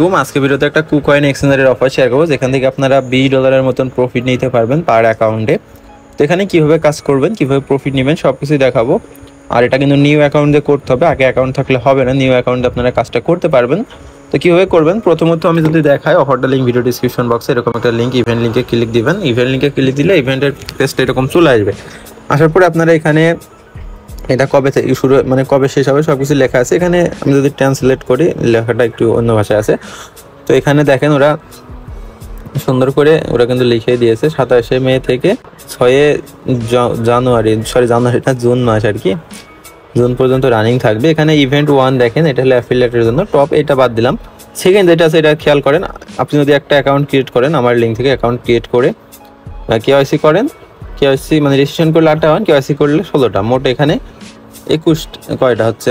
আলাইকুম। আজকে ভিডিওতে একটা কুকয়েন এক্সচেঞ্জের অফার শেয়ার করবো, যেখান থেকে আপনারা $20 মতন প্রফিট নিতে পারবেন পার অ্যাকাউন্টে। তো এখানে কীভাবে কাজ করবেন, কীভাবে প্রফিট নেবেন সব কিছুই দেখাবো। আর এটা কিন্তু নিউ অ্যাকাউন্ট দিয়ে করতে হবে, আগে অ্যাকাউন্ট থাকলে হবে না। নিউ অ্যাকাউন্টে আপনারা কাজটা করতে পারবেন। তো কীভাবে করবেন, প্রথমত আমি যদি দেখাই, অফারটা লিঙ্ক ভিডিও ডিসক্রিপশন বক্সে এরকম একটা লিঙ্ক, ইভেন্ট লিঙ্কে ক্লিক দিবেন। ইভেন্ট লিঙ্কে ক্লিক দিলে ইভেন্টের পেজটা এরকম চলে আসবে। আসার পরে আপনারা এখানে এটা কবে থেকে শুরু, মানে কবে শেষ হবে সব কিছু লেখা আছে। এখানে আমি যদি ট্রান্সলেট করি, লেখাটা একটু অন্য ভাষায় আছে। তো এখানে দেখেন ওরা সুন্দর করে ওরা কিন্তু লিখে দিয়েছে 27শে মে থেকে 6 জানুয়ারি, জুন মাস আর কি, জুন পর্যন্ত রানিং থাকবে। এখানে ইভেন্ট 1 দেখেন, এটা হলো অ্যাফিলিয়েটের জন্য টপ, এটা বাদ দিলাম। সেকেন্ড যেটা আছে এটা খেয়াল করেন, আপনি যদি একটা অ্যাকাউন্ট ক্রিয়েট করেন আমার লিঙ্ক থেকে, অ্যাকাউন্ট ক্রিয়েট করে কেওয়াইসি করেন, কেওয়াইসি মানে রেজিস্ট্রেশন করলে 8টা হয়, কেওয়াইসি করলে 16টা, মোট এখানে 21 কয়টা হচ্ছে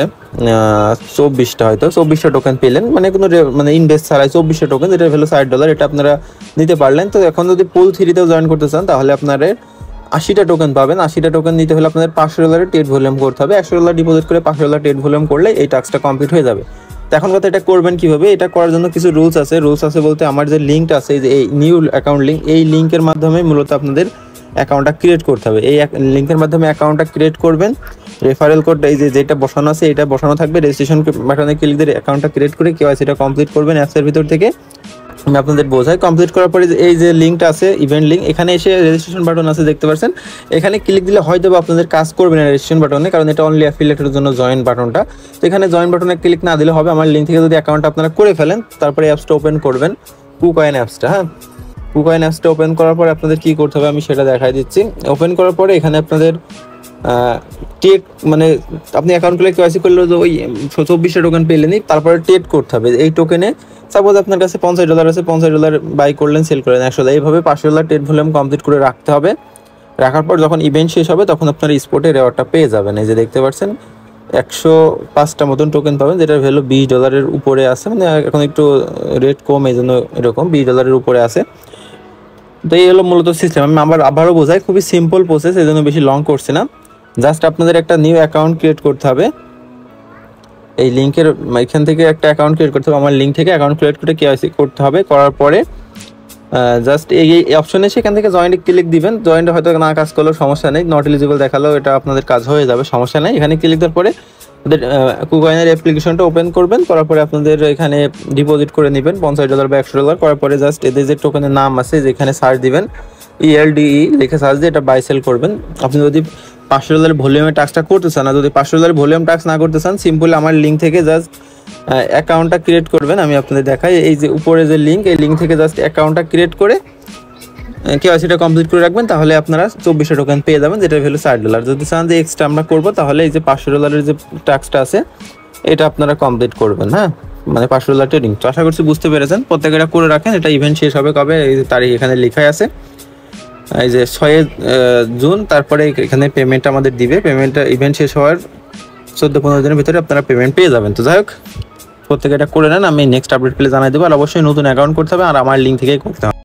24টা, হয়তো 24টা টোকেন পেলেন, মানে কোনো মানে ইনভেস্ট ছাড়াই 24টা টোকেন, যেটা হলো $60, এটা আপনারা নিতে পারলেন। তো এখন যদি পুল 3তেও জয়েন করতে চান তাহলে আপনারা 80টা টোকেন পাবেন। 80টা টোকেন নিতে হলে আপনাদের $500 ট্রেড ভলিউম করতে হবে। $100 ডিপোজিট করে $500 ট্রেড ভলিউম করলে এই টাস্কটা কমপ্লিট হয়ে যাবে। তো এখন কথা, এটা করবেন কিভাবে, এটা করার জন্য কিছু রুলস আছে বলতে আমার যে লিঙ্কটা আছে, এই নিউ অ্যাকাউন্ট লিঙ্ক, এই লিঙ্কের মাধ্যমে মূলত আপনাদের অ্যাকাউন্টটা ক্রিয়েট করতে হবে। এই লিঙ্কের মাধ্যমে অ্যাকাউন্টটা ক্রিয়েট করবেন। রেফারেল কোড এই যেটা বসানো আছে এটা বসানো থাকবে। রেজিস্ট্রেশন বাটনে ক্লিক দিয়ে অ্যাকাউন্টটা ক্রিয়েট করে কেওয়াইসিটা কমপ্লিট করবেন অ্যাপসের ভিতর থেকে। আমি আপনাদের বোঝাই, কমপ্লিট করার পরে এই যে লিঙ্কটা আছে ইভেন্ট লিঙ্ক, এখানে এসে রেজিস্ট্রেশন বাটন আছে দেখতে পাচ্ছেন, এখানে ক্লিক দিলে হয়তো আপনাদের কাজ করবে না রেজিস্ট্রেশন বাটনে, কারণ এটা অনলি অ্যাফিলিয়েটের জন্য জয়েন বাটনটা। তো এখানে জয়েন বাটনে ক্লিক না দিলে হবে। আমার লিঙ্ক থেকে যদি অ্যাকাউন্ট আপনারা করে ফেলেন, তারপরে অ্যাপসটা ওপেন করবেন, কুকয়েন অ্যাপসটা। হ্যাঁ, কুকয়েন অ্যাপসটা ওপেন করার পরে আপনাদের কী করতে হবে আমি সেটা দেখাই দিচ্ছি। ওপেন করার পরে এখানে আপনাদের টেট, মানে আপনি অ্যাকাউন্ট খুলে কেওয়াইসি করলে ওই 24টা টোকেন পেলেনই, তারপরে টেট করতে হবে। এই টোকেনে সাপোজ আপনার কাছে $50 আছে, $50 বাই করলেন, সেল করলেন $100, এইভাবে $500 টেট ভলিউম কমপ্লিট করে রাখতে হবে। রাখার পর যখন ইভেন্ট শেষ হবে তখন আপনার স্পটে রেওয়ার্ডটা পেয়ে যাবেন। এই যে দেখতে পাচ্ছেন 105টা মতন টোকেন পাবেন, যেটার ভ্যালু $20 উপরে আছে, মানে এখন একটু রেট কম, এই জন্য এরকম $20 উপরে আছে। তো এই হলো মূলত সিস্টেম। আমি আবারও বোঝাই, খুবই সিম্পল প্রসেস, এই জন্য বেশি লং করছি না। জাস্ট আপনাদের একটা নিউ অ্যাকাউন্ট ক্রিয়েট করতে হবে। এই লিঙ্কের এখান থেকে একটা অ্যাকাউন্ট ক্রিয়েট করতে হবে, আমার লিঙ্ক থেকে অ্যাকাউন্ট ক্রিয়েট করে কেওয়াইসি করতে হবে। করার পরে জাস্ট এই অপশনে সেখান থেকে জয়েন্টে ক্লিক দিবেন। জয়েন্টে হয়তো না কাজ করলেও সমস্যা নেই, নট এলিজিবল দেখালেও এটা আপনাদের কাজ হয়ে যাবে, সমস্যা নেই। এখানে ক্লিক দেওয়ার পরে আপনাদের কুকয়েনের অ্যাপ্লিকেশনটা ওপেন করবেন। করার পরে আপনাদের এখানে ডিপোজিট করে নেবেন $50 বা $100। করার পরে জাস্ট এদের যে টোকেনের নাম আছে যেখানে সার্চ দিবেন, ELDE লিখে সার্চ দিয়ে এটা বাই সেল করবেন। আপনি যদি $500 ভলিউমের টাস্কটা করতে চান, না যদি $500 ভলিউম টাস্ক না করতে চান, সিম্পল আমার লিঙ্ক থেকে জাস্ট অ্যাকাউন্টটা ক্রিয়েট করবেন। আমি আপনাদের দেখাই, এই যে উপরে যে লিঙ্ক, এই লিঙ্ক থেকে জাস্ট অ্যাকাউন্টটা ক্রিয়েট করে কেওয়াইসিটা কমপ্লিট করে রাখবেন, তাহলে আপনারা 24টা টোকেন পেয়ে যাবেন, যেটা ভ্যালু $60। যদি চান যে এক্সট্রা আমরা করবো, তাহলে এই যে $500 যে টাস্কটা আছে এটা আপনারা কমপ্লিট করবেন। হ্যাঁ, মানে $500 ট্রেডিং। তো আশা করছি বুঝতে পেরেছেন, প্রত্যেকেটা করে রাখেন। এটা ইভেন্ট শেষ হবে কবে, এই তারিখ এখানে লেখাই আছে, এই যে 6 জুন। তারপরে এখানে পেমেন্ট আমাদের দিবে, পেমেন্টটা ইভেন্ট শেষ হওয়ার 14-15 দিনের ভিতরে আপনারা পেমেন্ট পেয়ে যাবেন। তো যাই হোক, প্রত্যেকে এটা করে নেন, আমি নেক্সট আপডেট পেলে জানাই দেবো। আর অবশ্যই নতুন অ্যাকাউন্ট করতে হবে, আর আমার লিঙ্ক থেকেই করতে হবে।